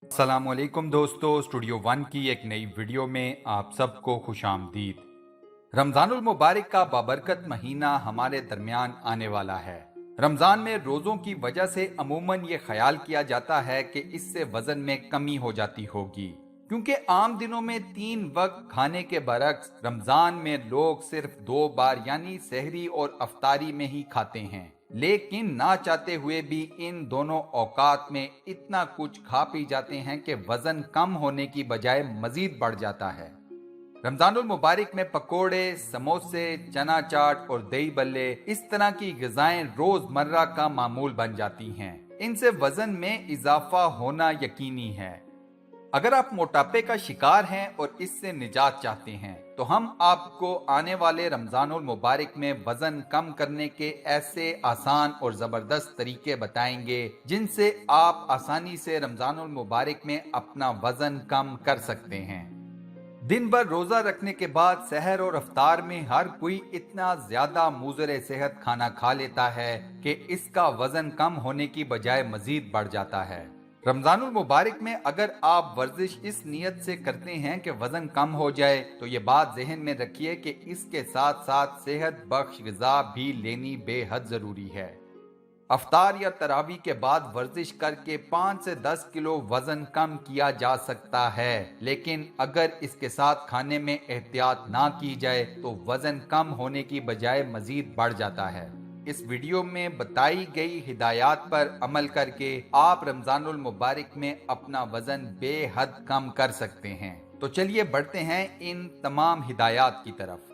अस्सलाम वालेकुम दोस्तों, स्टूडियो वन की एक नई वीडियो में आप सबको खुश आमदीद। रमज़ानुल मुबारक का बाबरकत महीना हमारे दरमियान आने वाला है। रमज़ान में रोज़ों की वजह से अमूमन ये ख्याल किया जाता है कि इससे वज़न में कमी हो जाती होगी, क्योंकि आम दिनों में 3 वक्त खाने के बरक्स रमज़ान में लोग सिर्फ 2 बार यानी सहरी और अफ्तारी में ही खाते हैं। लेकिन ना चाहते हुए भी इन दोनों औकात में इतना कुछ खा पी जाते हैं कि वज़न कम होने की बजाय मज़ीद बढ़ जाता है। रमजानुल मुबारक में पकोड़े, समोसे, चना चाट और दही बल्ले इस तरह की ग़िज़ाएं रोज़मर्रा का मामूल बन जाती हैं। इनसे वज़न में इजाफा होना यकीनी है। अगर आप मोटापे का शिकार हैं और इससे निजात चाहते हैं तो हम आपको आने वाले रमजानुल मुबारक में वजन कम करने के ऐसे आसान और जबरदस्त तरीके बताएंगे जिनसे आप आसानी से रमजानुल मुबारक में अपना वजन कम कर सकते हैं। दिन भर रोजा रखने के बाद सहर और अफ्तार में हर कोई इतना ज्यादा मुज़र सेहत खाना खा लेता है कि इसका वजन कम होने की बजाय मजीद बढ़ जाता है। रमजानुल मुबारक में अगर आप वर्जिश इस नियत से करते हैं कि वजन कम हो जाए तो ये बात जहन में रखिए कि इसके साथ साथ सेहत बख्श ग़िज़ा भी लेनी बेहद जरूरी है। अफ्तार या तरावी के बाद वर्जिश करके 5 से 10 किलो वजन कम किया जा सकता है, लेकिन अगर इसके साथ खाने में एहतियात ना की जाए तो वजन कम होने की बजाय मजीद बढ़ जाता है। इस वीडियो में बताई गई हिदायत पर अमल करके आप रमजानुल मुबारक में अपना वजन बेहद कम कर सकते हैं। तो चलिए बढ़ते हैं इन तमाम हिदायत की तरफ।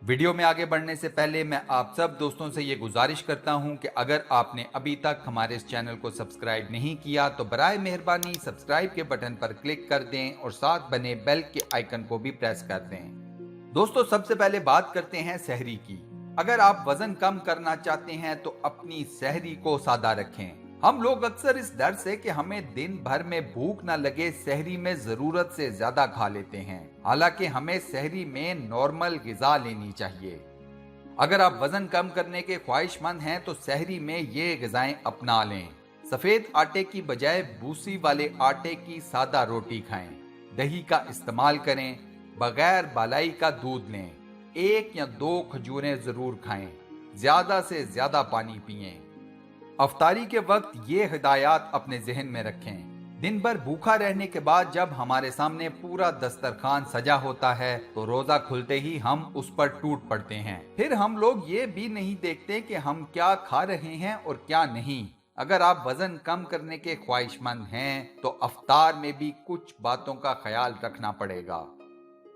वीडियो में आगे बढ़ने से पहले मैं आप सब दोस्तों से ये गुजारिश करता हूं कि अगर आपने अभी तक हमारे इस चैनल को सब्सक्राइब नहीं किया तो बराए मेहरबानी सब्सक्राइब के बटन पर क्लिक कर दें और साथ बने बेल के आइकन को भी प्रेस कर दें। दोस्तों, सबसे पहले बात करते हैं सहरी की। अगर आप वजन कम करना चाहते हैं तो अपनी सहरी को सादा रखें। हम लोग अक्सर इस डर से कि हमें दिन भर में भूख न लगे सहरी में जरूरत से ज्यादा खा लेते हैं, हालांकि हमें सहरी में नॉर्मल ग़िज़ा लेनी चाहिए। अगर आप वजन कम करने के ख्वाहिशमंद हैं तो सहरी में ये ग़िज़ाएं अपना लें। सफेद आटे की बजाय भूसी वाले आटे की सादा रोटी खाएं। दही का इस्तेमाल करें। बगैर बालाई का दूध लें। 1 या 2 खजूरें जरूर खाएं। ज्यादा से ज्यादा पानी पिएं। अफ्तारी के वक्त ये हिदायत अपने जहन में रखें। दिन भर भूखा रहने के बाद जब हमारे सामने पूरा दस्तरखान सजा होता है तो रोजा खुलते ही हम उस पर टूट पड़ते हैं। फिर हम लोग ये भी नहीं देखते कि हम क्या खा रहे हैं और क्या नहीं। अगर आप वजन कम करने के ख्वाहिशमंद हैं तो अफ्तार में भी कुछ बातों का ख्याल रखना पड़ेगा।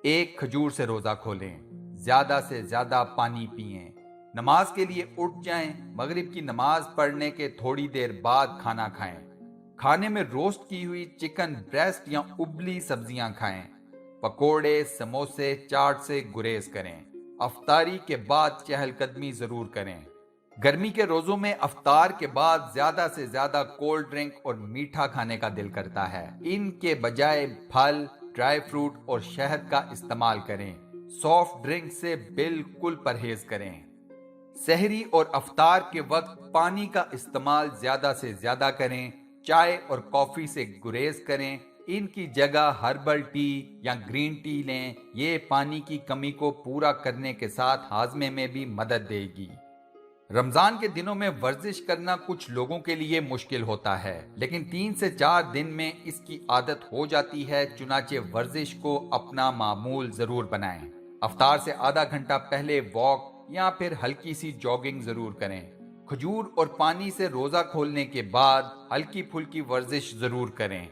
1 खजूर से रोजा खोलें। ज्यादा से ज्यादा पानी पिएं। नमाज के लिए उठ जाएं। मगरिब की नमाज पढ़ने के थोड़ी देर बाद खाना खाएं। खाने में रोस्ट की हुई चिकन ब्रेस्ट या उबली सब्जियां खाएं। पकोड़े, समोसे, चाट से गुरेज करें। अफ्तारी के बाद चहलकदमी जरूर करें। गर्मी के रोजों में अफ्तार के बाद ज्यादा से ज्यादा कोल्ड ड्रिंक और मीठा खाने का दिल करता है। इनके बजाय फल, ड्राई फ्रूट और शहद का इस्तेमाल करें। सॉफ्ट ड्रिंक से बिल्कुल परहेज करें। सहरी और अफ्तार के वक्त पानी का इस्तेमाल ज्यादा से ज्यादा करें। चाय और कॉफी से गुरेज करें। इनकी जगह हर्बल टी या ग्रीन टी लें। ये पानी की कमी को पूरा करने के साथ हाजमे में भी मदद देगी। रमजान के दिनों में वर्जिश करना कुछ लोगों के लिए मुश्किल होता है, लेकिन 3 से 4 दिन में इसकी आदत हो जाती है। चुनाचे वर्जिश को अपना मामूल जरूर बनाएं। अफ्तार से आधा घंटा पहले वॉक या फिर हल्की सी जॉगिंग जरूर करें। खजूर और पानी से रोजा खोलने के बाद हल्की फुल्की वर्जिश जरूर करें।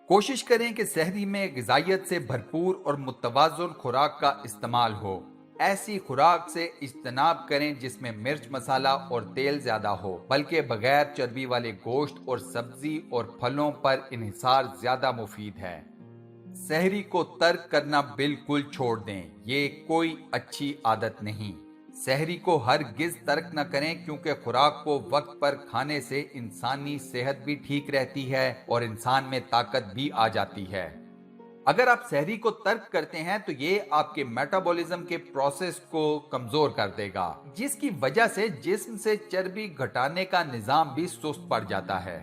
कोशिश करें कि सहरी में ग़िज़ाइयत से भरपूर और मुतवाज़ुन खुराक का इस्तेमाल हो। ऐसी खुराक से इज्तनाब करें जिसमें मिर्च, मसाला और तेल ज्यादा हो, बल्कि बगैर चर्बी वाले गोश्त और सब्जी और फलों पर इन्हिसार ज्यादा मुफीद है। सहरी को तर्क करना बिल्कुल छोड़ दें। ये कोई अच्छी आदत नहीं। सहरी को हरगिज तर्क न करें, क्योंकि खुराक को वक्त पर खाने से इंसानी सेहत भी ठीक रहती है और इंसान में ताकत भी आ जाती है। अगर आप सहरी को तर्क करते हैं तो ये आपके मेटाबॉलिज्म के प्रोसेस को कमजोर कर देगा, जिसकी वजह से जिस्म से चर्बी घटाने का निजाम भी सुस्त पड़ जाता है।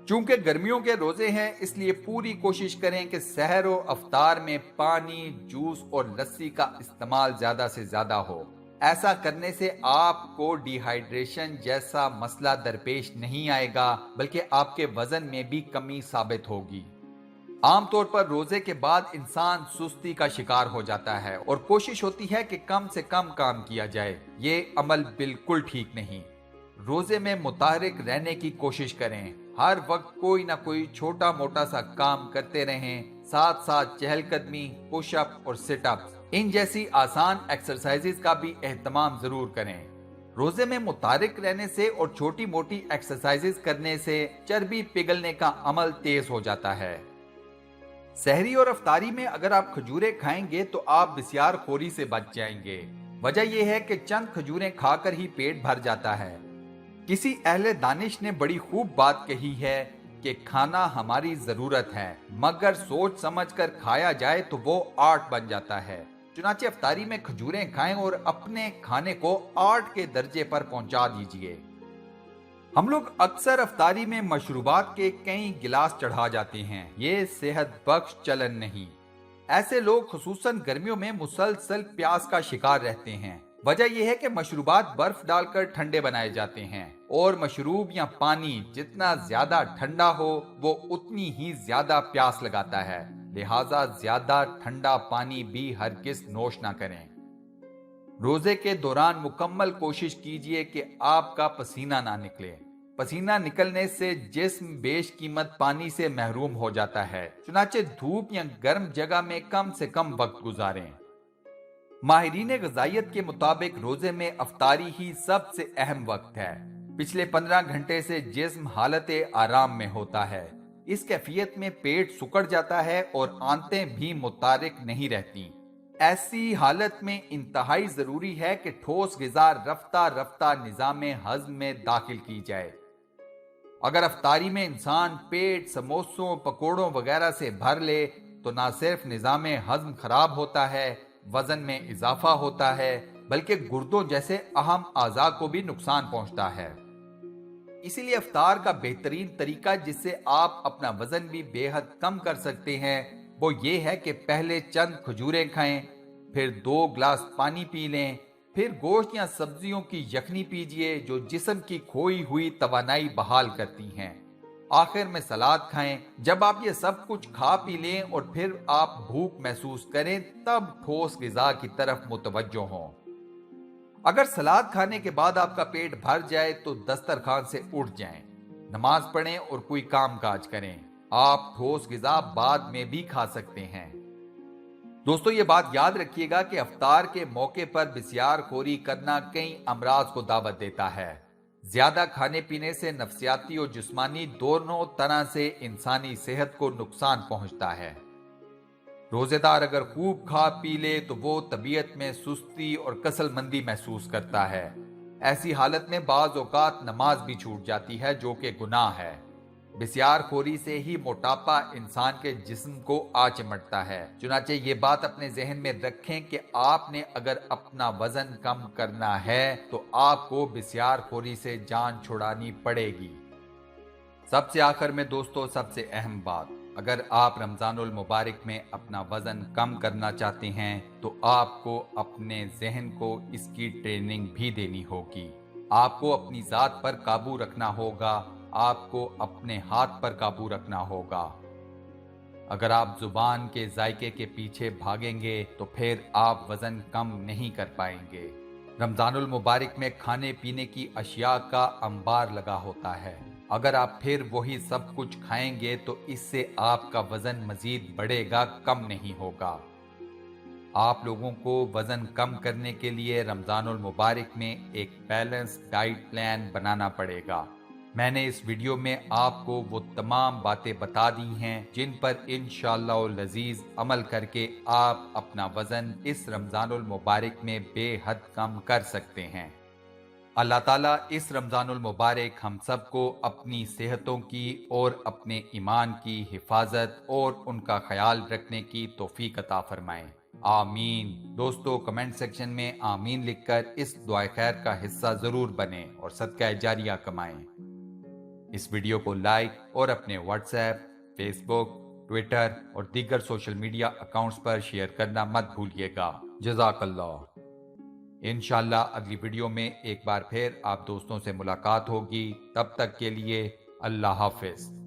چونکہ گرمیوں کے روزے ہیں اس لیے پوری کوشش کریں کہ سحر و افطار میں پانی، جوس اور لسی کا استعمال زیادہ سے زیادہ ہو۔ ایسا کرنے سے آپ کو ڈی ہائیڈریشن جیسا مسئلہ درپیش نہیں آئے گا، بلکہ آپ کے وزن میں بھی کمی ثابت ہوگی۔ عام طور پر روزے کے بعد انسان سستی کا شکار ہو جاتا ہے اور کوشش ہوتی ہے کہ کم سے کم کام کیا جائے۔ یہ عمل بالکل ٹھیک نہیں۔ روزے میں متحرک رہنے کی کوشش کریں، ہر وقت کوئی نہ کوئی چھوٹا موٹا سا کام کرتے رہیں، ساتھ ساتھ چہل قدمی، پش اپ اور سٹ اپ ان جیسی آسان ایکسرسائزز کا بھی اہتمام ضرور کریں۔ روزے میں متحرک رہنے سے اور چھوٹی موٹی ایکسرسائزز کرنے سے چربی پگھلنے کا عمل تیز ہو جاتا ہے۔ سحری اور افطاری میں اگر آپ کھجوریں کھائیں گے تو آپ بسیار خوری سے بچ جائیں گے۔ وجہ یہ ہے کہ چند کھجوریں کھا کر ہی پیٹ بھر جاتا ہے۔ کسی اہل دانش نے بڑی خوب بات کہی ہے کہ کھانا ہماری ضرورت ہے، مگر سوچ سمجھ کر کھایا جائے تو وہ آرٹ بن جاتا ہے۔ چنانچہ افطاری میں کھجوریں کھائیں اور اپنے کھانے کو آرٹ کے درجے پر پہنچا دیجئے۔ ہم لوگ اکثر افطاری میں مشروبات کے کئی گلاس چڑھا جاتے ہیں، یہ صحت بخش چلن نہیں۔ ایسے لوگ خصوصاً گرمیوں میں مسلسل پیاس کا شکار رہتے ہیں۔ وجہ یہ ہے کہ مشروبات برف ڈال کر ٹھنڈے بنائے جاتے ہیں اور مشروب یا پانی جتنا زیادہ ٹھنڈا ہو وہ اتنی ہی زیادہ پیاس لگاتا ہے، لہٰذا زیادہ ٹھنڈا پانی بھی ہرگز نوش نہ کریں۔ روزے کے دوران مکمل کوشش کیجئے کہ آپ کا پسینہ نہ نکلے۔ پسینہ نکلنے سے جسم بیش قیمت پانی سے محروم ہو جاتا ہے، چنانچہ دھوپ یا گرم جگہ میں کم سے کم وقت گزاریں۔ ماہرین غذائیت کے مطابق روزے میں افطاری ہی سب سے اہم وقت ہے۔ پچھلے 15 گھنٹے سے جسم حالت آرام میں ہوتا ہے۔ اس کیفیت میں پیٹ سکڑ جاتا ہے اور آنتیں بھی متحرک نہیں رہتی۔ ایسی حالت میں انتہائی ضروری ہے کہ ٹھوس غذا رفتہ رفتہ نظام ہضم میں داخل کی جائے۔ اگر افطاری میں انسان پیٹ سموسوں، پکوڑوں وغیرہ سے بھر لے تو نہ صرف نظام ہضم خراب ہوتا ہے، وزن میں اضافہ ہوتا ہے، بلکہ گردوں جیسے اہم اعضاء کو بھی نقصان پہنچتا ہے۔ اسی لیے افطار کا بہترین طریقہ جس سے آپ اپنا وزن بھی بے حد کم کر سکتے ہیں وہ یہ ہے کہ پہلے چند کھجوریں کھائیں، پھر 2 گلاس پانی پی لیں، پھر گوشت یا سبزیوں کی یخنی پیجئے جو جسم کی کھوئی ہوئی توانائی بحال کرتی ہیں، آخر میں سلاد کھائیں۔ جب آپ یہ سب کچھ کھا پی لیں اور پھر آپ بھوک محسوس کریں تب ٹھوس غذا کی طرف متوجہ ہوں۔ اگر سلاد کھانے کے بعد آپ کا پیٹ بھر جائے تو دسترخوان سے اٹھ جائیں، نماز پڑھیں اور کوئی کام کاج کریں۔ آپ ٹھوس غذا بعد میں بھی کھا سکتے ہیں۔ دوستو یہ بات یاد رکھیے گا کہ افطار کے موقع پر بسیار خوری کرنا کئی امراض کو دعوت دیتا ہے۔ زیادہ کھانے پینے سے نفسیاتی اور جسمانی دونوں طرح سے انسانی صحت کو نقصان پہنچتا ہے۔ روزے دار اگر خوب کھا پی لے تو وہ طبیعت میں سستی اور کسل مندی محسوس کرتا ہے۔ ایسی حالت میں بعض اوقات نماز بھی چھوٹ جاتی ہے جو کہ گناہ ہے۔ بسیار خوری سے ہی موٹاپا انسان کے جسم کو آ چمٹتا ہے، چنانچہ یہ بات اپنے ذہن میں رکھیں کہ آپ نے اگر اپنا وزن کم کرنا ہے تو آپ کو بسیار خوری سے جان چھڑانی پڑے گی۔ سب سے آخر میں دوستو سب سے اہم بات، اگر آپ رمضان المبارک میں اپنا وزن کم کرنا چاہتے ہیں تو آپ کو اپنے ذہن کو اس کی ٹریننگ بھی دینی ہوگی۔ آپ کو اپنی ذات پر قابو رکھنا ہوگا، آپ کو اپنے ہاتھ پر قابو رکھنا ہوگا۔ اگر آپ زبان کے ذائقے کے پیچھے بھاگیں گے تو پھر آپ وزن کم نہیں کر پائیں گے۔ رمضان المبارک میں کھانے پینے کی اشیاء کا انبار لگا ہوتا ہے، اگر آپ پھر وہی سب کچھ کھائیں گے تو اس سے آپ کا وزن مزید بڑھے گا، کم نہیں ہوگا۔ آپ لوگوں کو وزن کم کرنے کے لیے رمضان المبارک میں ایک بیلنس ڈائٹ پلان بنانا پڑے گا۔ میں نے اس ویڈیو میں آپ کو وہ تمام باتیں بتا دی ہیں جن پر انشاءاللہ العزیز عمل کر کے آپ اپنا وزن اس رمضان المبارک میں بے حد کم کر سکتے ہیں۔ اللہ تعالیٰ اس رمضان المبارک ہم سب کو اپنی صحتوں کی اور اپنے ایمان کی حفاظت اور ان کا خیال رکھنے کی توفیق عطا فرمائے، آمین۔ دوستو کمنٹ سیکشن میں آمین لکھ کر اس دعائے خیر کا حصہ ضرور بنیں اور صدقہ جاریہ کمائیں۔ اس ویڈیو کو لائک اور اپنے واٹس ایپ، فیس بک، ٹویٹر اور دیگر سوشل میڈیا اکاؤنٹس پر شیئر کرنا مت بھولیے گا۔ جزاک اللہ۔ انشاءاللہ اگلی ویڈیو میں ایک بار پھر آپ دوستوں سے ملاقات ہوگی۔ تب تک کے لیے اللہ حافظ۔